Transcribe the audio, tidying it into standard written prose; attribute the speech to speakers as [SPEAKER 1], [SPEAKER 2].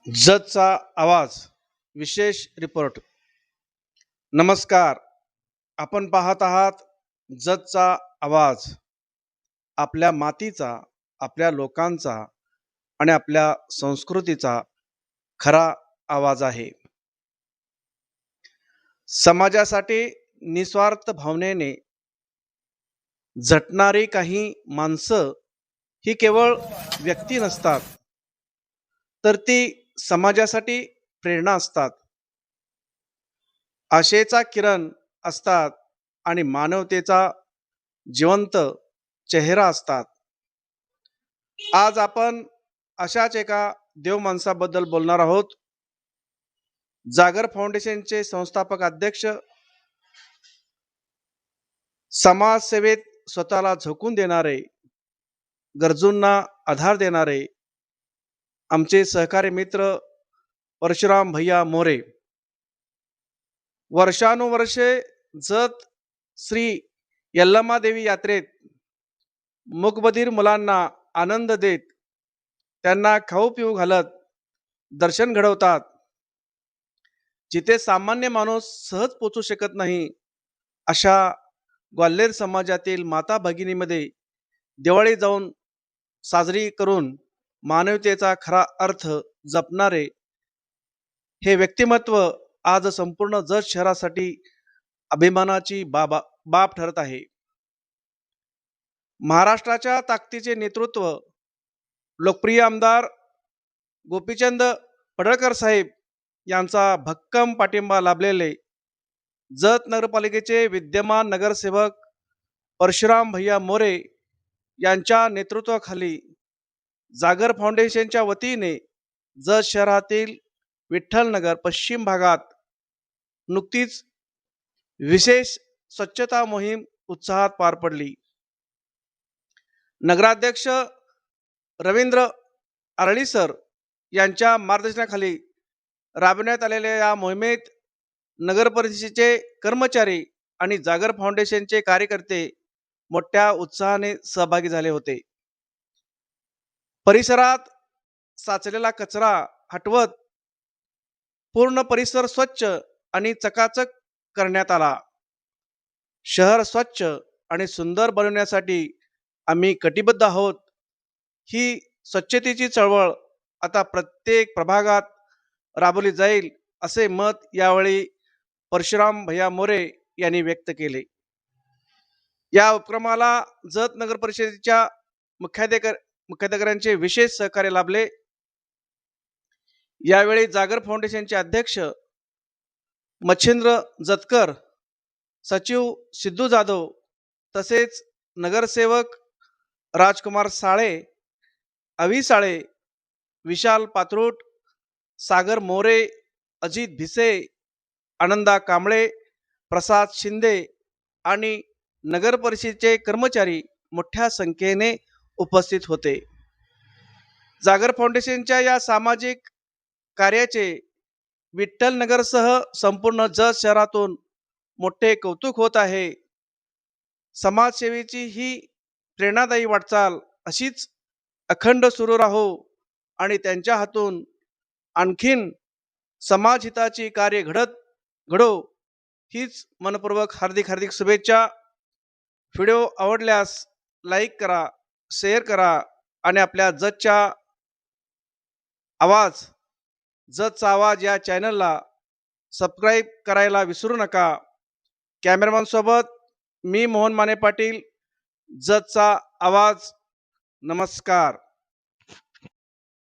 [SPEAKER 1] जजचा आवाज विशेष रिपोर्ट. नमस्कार. आपण पाहत आहात जजचा आवाज. आपल्या मातीचा, आपल्या लोकांचा आणि आपल्या संस्कृतीचा खरा आवाज आहे. समाजासाठी निस्वार्थ भावनेने झटणारी काही माणसं ही केवळ व्यक्ती नसतात, तर ती समाजासाठी प्रेरणा असतात, आशेचा किरण असतात आणि मानवतेचा जिवंत चेहरा असतात. आज आपण अशाच एका देव माणसाबद्दल बोलणार आहोत. जागर फाउंडेशनचे संस्थापक अध्यक्ष, समाजसेवेत स्वतःला झोकून देणारे, गरजूंना आधार देणारे आमचे सहकारी मित्र परशुराम भैया मोरे. वर्षानुवर्षे जत श्री यल्लमा देवी यात्रेत मूकबधीर मुलांना आनंद देत, त्यांना खाऊ पिऊ घालत दर्शन घडवतात. जिथे सामान्य माणूस सहज पोचू शकत नाही, अशा ग्वाल्हेर समाजातील माता भगिनीमध्ये दिवाळी जाऊन साजरी करून मानवतेचा खरा अर्थ जपणारे हे व्यक्तिमत्व आज संपूर्ण जत शहरासाठी अभिमानाची बाब ठरत आहे. महाराष्ट्राच्या ताकदीचे नेतृत्व लोकप्रिय आमदार गोपीचंद पडळकर साहेब यांचा भक्कम पाठिंबा लाभलेले जत नगरपालिकेचे विद्यमान नगरसेवक परशुराम भैया मोरे यांच्या नेतृत्वाखाली जागर फाउंडेशनच्या वतीने जत शहरातील विठ्ठलनगर पश्चिम भागात नुकतीच विशेष स्वच्छता मोहीम उत्साहात पार पडली. नगराध्यक्ष रवींद्र आरळी सर यांच्या मार्गदर्शनाखाली राबवण्यात आलेल्या या मोहिमेत नगर परिषदेचे कर्मचारी आणि जागर फाउंडेशनचे कार्यकर्ते मोठ्या उत्साहाने सहभागी झाले होते. परिसरात साचलेला कचरा हटवत पूर्ण परिसर स्वच्छ आणि चकाचक करण्यात आला. शहर स्वच्छ आणि सुंदर बनवण्यासाठी आम्ही कटिबद्ध आहोत. ही स्वच्छतेची चळवळ आता प्रत्येक प्रभागात राबवली जाईल, असे मत यावेळी परशुराम भैया मोरे यांनी व्यक्त केले. या उपक्रमाला जत नगर परिषदेच्या मुख्याधिकाऱ्यांचे विशेष सहकार्य लाभले. यावेळी जागर फाउंडेशनचे अध्यक्ष मच्छिंद्र जतकर, सचिव सिद्धू जाधव तसेच नगरसेवक राजकुमार साळे, अवी साळे, विशाल पात्रूट, सागर मोरे, अजित भिसे, आनंदा कांबळे, प्रसाद शिंदे आणि नगर परिषदेचे कर्मचारी मोठ्या संख्येने उपस्थित होते. जागर फाउंडेशनच्या या सामाजिक कार्याचे विठ्ठलनगरसह संपूर्ण जत शहरातून मोठे कौतुक होत आहे. समाजसेवेची ही प्रेरणादायी वाटचाल अशीच अखंड सुरू राहो आणि त्यांच्या हातून आणखीन समाजहिताची कार्य घडो हीच मनपूर्वक हार्दिक शुभेच्छा. व्हिडिओ आवडल्यास लाईक करा, शेअर करा आणि आपल्या जतचा आवाज या चॅनलला सबस्क्राईब करायला विसरू नका. कॅमेरामॅन सोबत मी मोहन माने पाटील, जतचा आवाज. नमस्कार.